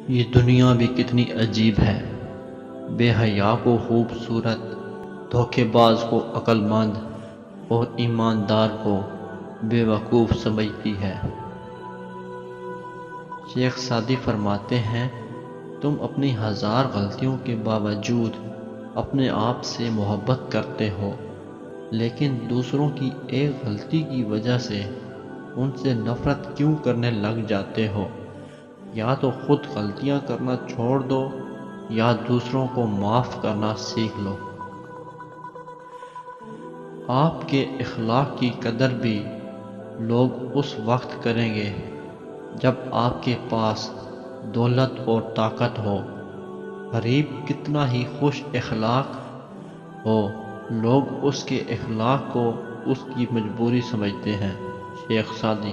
یہ دنیا بھی کتنی عجیب ہے، بے حیا کو خوبصورت، دھوکے باز کو عقل مند اور ایماندار کو بے وقوف سمجھتی ہے۔ شیخ سعدی فرماتے ہیں، تم اپنی ہزار غلطیوں کے باوجود اپنے آپ سے محبت کرتے ہو، لیکن دوسروں کی ایک غلطی کی وجہ سے ان سے نفرت کیوں کرنے لگ جاتے ہو؟ یا تو خود غلطیاں کرنا چھوڑ دو یا دوسروں کو معاف کرنا سیکھ لو۔ آپ کے اخلاق کی قدر بھی لوگ اس وقت کریں گے جب آپ کے پاس دولت اور طاقت ہو۔ غریب کتنا ہی خوش اخلاق ہو، لوگ اس کے اخلاق کو اس کی مجبوری سمجھتے ہیں۔ شیخ سعدی۔